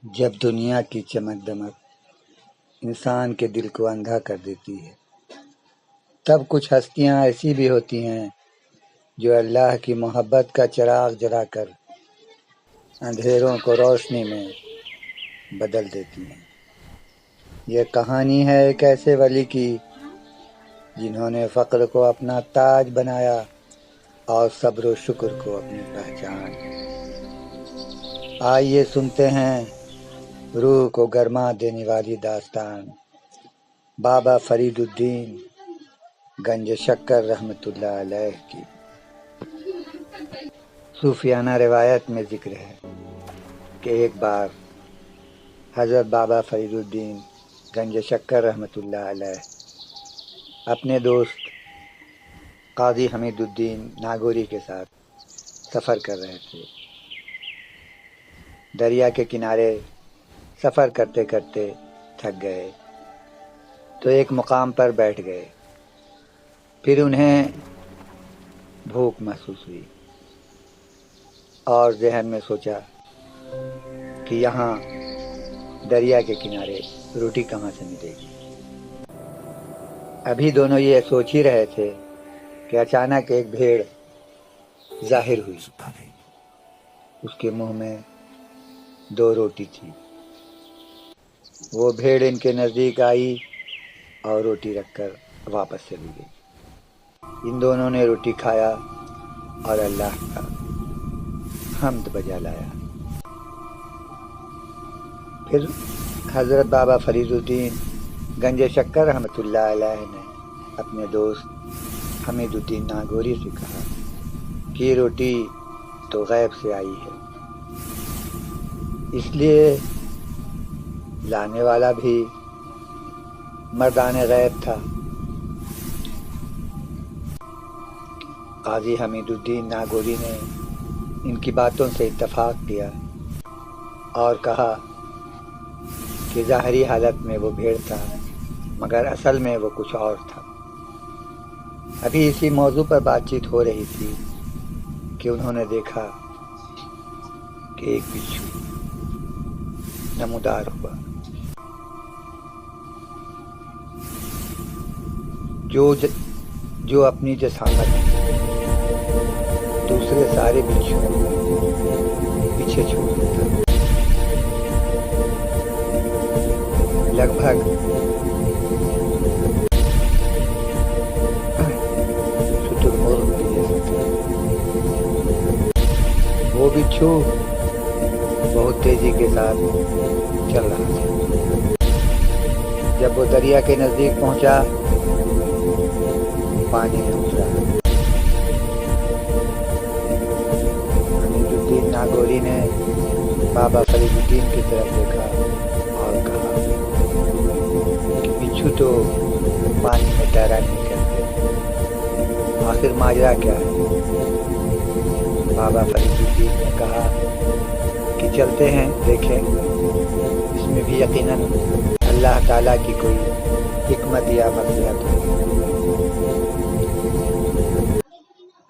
جب دنیا کی چمک دمک انسان کے دل کو اندھا کر دیتی ہے، تب کچھ ہستیاں ایسی بھی ہوتی ہیں جو اللہ کی محبت کا چراغ جلا کر اندھیروں کو روشنی میں بدل دیتی ہیں۔ یہ کہانی ہے ایک ایسے ولی کی جنہوں نے فقر کو اپنا تاج بنایا اور صبر و شکر کو اپنی پہچان۔ آئیے سنتے ہیں روح کو گرما دینے والی داستان بابا فرید الدین گنج شکر رحمۃ اللہ علیہ کی۔ صوفیانہ روایت میں ذکر ہے کہ ایک بار حضرت بابا فرید الدین گنج شکر رحمۃ اللہ علیہ اپنے دوست قاضی حمید الدین ناگوری کے ساتھ سفر کر رہے تھے۔ دریا کے کنارے سفر کرتے کرتے تھک گئے تو ایک مقام پر بیٹھ گئے۔ پھر انہیں بھوک محسوس ہوئی اور ذہن میں سوچا کہ یہاں دریا کے کنارے روٹی کہاں سے ملے گی۔ ابھی دونوں یہ سوچ ہی رہے تھے کہ اچانک ایک بھیڑ ظاہر ہوئی۔ اس کے منہ میں 2 روٹی تھی۔ وہ بھیڑ ان کے نزدیک آئی اور روٹی رکھ کر واپس چلی گئی۔ ان دونوں نے روٹی کھایا اور اللہ کا حمد بجا لایا۔ پھر حضرت بابا فرید الدین گنج شکر رحمۃ اللہ علیہ نے اپنے دوست حمید الدین ناگوری سے کہا کہ یہ روٹی تو غیب سے آئی ہے، اس لیے لانے والا بھی مردان غیب تھا۔ قاضی حمید الدین ناگوری نے ان کی باتوں سے اتفاق کیا اور کہا کہ ظاہری حالت میں وہ بھیڑ تھا مگر اصل میں وہ کچھ اور تھا۔ ابھی اسی موضوع پر بات چیت ہو رہی تھی کہ انہوں نے دیکھا کہ ایک بچھو نمودار ہوا جو اپنی جسامت دوسرے سارے بچھو پیچھے چھوڑ دیتا۔ لگ بھگ شتر مرغ کے جیسا تھا۔ وہ بچھو بہت تیزی کے ساتھ چل رہا تھا۔ جب وہ دریا کے نزدیک پہنچا، پانی میں اترا۔ حمید الدین ناگوری نے بابا فرید الدین کی طرف دیکھا اور کہا کہ بچھو تو پانی میں تیرا نہیں کرتے، آخر ماجرا کیا ہے؟ بابا فرید الدین نے کہا کہ چلتے ہیں دیکھیں، اس میں بھی یقیناً اللہ تعالیٰ کی کوئی حکمت یا مصلحت ہو۔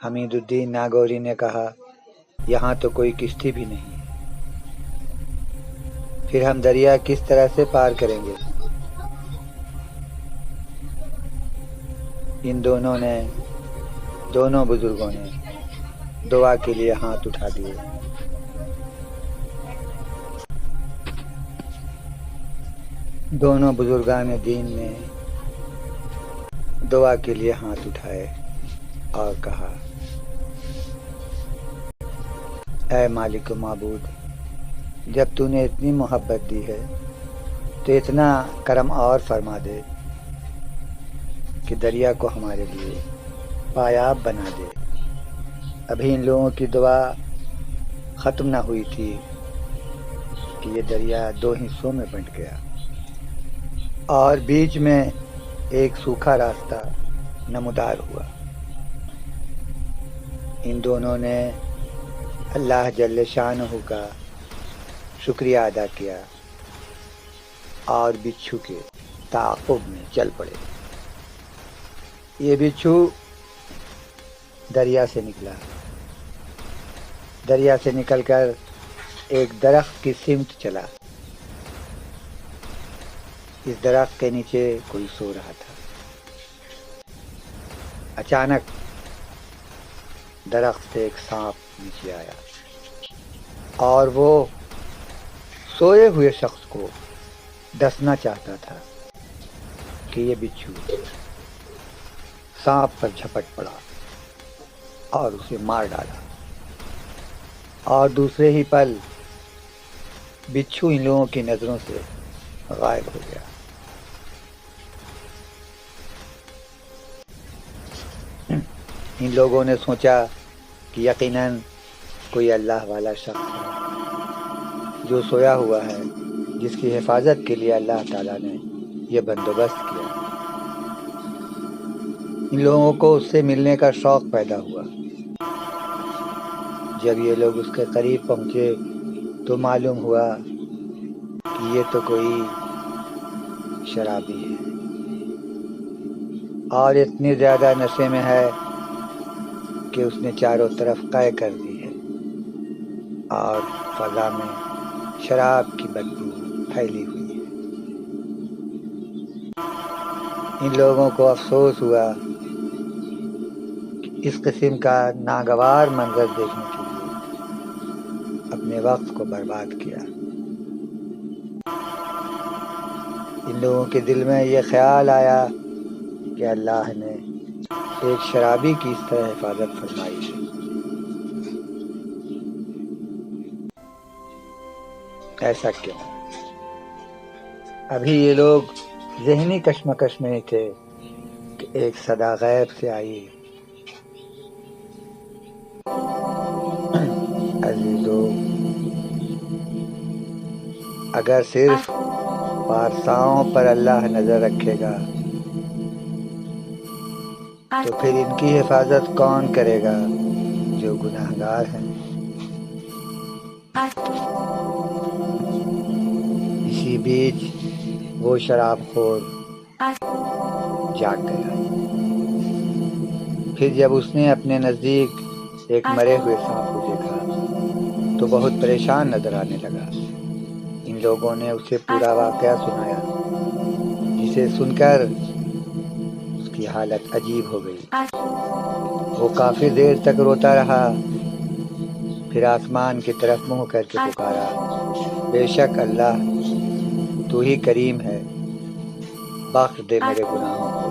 حمید الدین ناگوری نے کہا یہاں تو کوئی کشتی بھی نہیں ہے، پھر ہم دریا کس طرح سے پار کریں گے؟ ان دونوں بزرگوں نے دعا کے لیے ہاتھ اٹھا دیے۔ دونوں بزرگان دین نے دعا کے لیے ہاتھ اٹھائے اور کہا اے مالک و معبود، جب تو نے اتنی محبت دی ہے تو اتنا کرم اور فرما دے کہ دریا کو ہمارے لیے پایاب بنا دے۔ ابھی ان لوگوں کی دعا ختم نہ ہوئی تھی کہ یہ دریا 2 حصوں میں بٹ گیا اور بیچ میں ایک سوکھا راستہ نمودار ہوا۔ ان دونوں نے اللہ جل شانہ کا شکریہ ادا کیا اور بچھو کے تعاقب میں چل پڑے۔ یہ بچھو دریا سے نکلا، دریا سے نکل کر ایک درخت کی سمت چلا۔ اس درخت کے نیچے کوئی سو رہا تھا۔ اچانک درخت سے ایک سانپ نیچے آیا اور وہ سوئے ہوئے شخص کو ڈسنا چاہتا تھا کہ یہ بچھو سانپ پر جھپٹ پڑا اور اسے مار ڈالا، اور دوسرے ہی پل بچھو ان لوگوں کی نظروں سے غائب ہو گیا۔ ان لوگوں نے سوچا کہ یقیناً کوئی اللہ والا شخص ہے جو سویا ہوا ہے، جس کی حفاظت کے لیے اللہ تعالیٰ نے یہ بندوبست کیا۔ ان لوگوں کو اس سے ملنے کا شوق پیدا ہوا۔ جب یہ لوگ اس کے قریب پہنچے تو معلوم ہوا کہ یہ تو کوئی شرابی ہے اور اتنی زیادہ نشے میں ہے کہ اس نے چاروں طرف قے کر دی ہے اور فضا میں شراب کی بدبو پھیلی ہوئی ہے۔ ان لوگوں کو افسوس ہوا کہ اس قسم کا ناگوار منظر دیکھنے کے لیے اپنے وقت کو برباد کیا۔ ان لوگوں کے دل میں یہ خیال آیا کہ اللہ نے ایک شرابی کی اس طرح حفاظت فرمائی ہے۔ ایسا کیوں؟ ابھی یہ لوگ ذہنی کشمکش میں تھے کہ ایک صدا غیب سے آئی، عزیزو، اگر صرف پارساؤں پر اللہ نظر رکھے گا تو پھر ان کی حفاظت کون کرے گا جو گناہگار ہیں؟ اسی بیچ وہ شراب خور جاگ گیا۔ پھر جب اس نے اپنے نزدیک ایک مرے ہوئے سانپ کو دیکھا تو بہت پریشان نظر آنے لگا۔ ان لوگوں نے اسے پورا واقعہ سنایا، جسے سن کر اس کی حالت عجیب ہو گئی۔ وہ کافی دیر تک روتا رہا، پھر آسمان کی طرف منہ کر کے پکارا، بے شک اللہ تو ہی کریم ہے، بخش دے میرے گناہوں کو،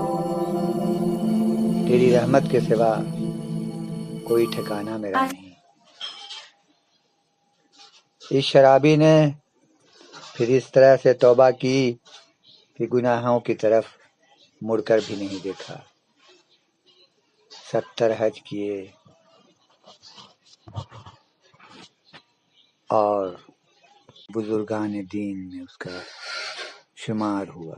تیری رحمت کے سوا کوئی ٹھکانہ میرا نہیں۔ اس شرابی نے پھر اس طرح سے توبہ کی کہ گناہوں کی طرف مڑ کر بھی نہیں دیکھا۔ 70 حج کیے اور بزرگان دین میں اس کا شمار ہوا۔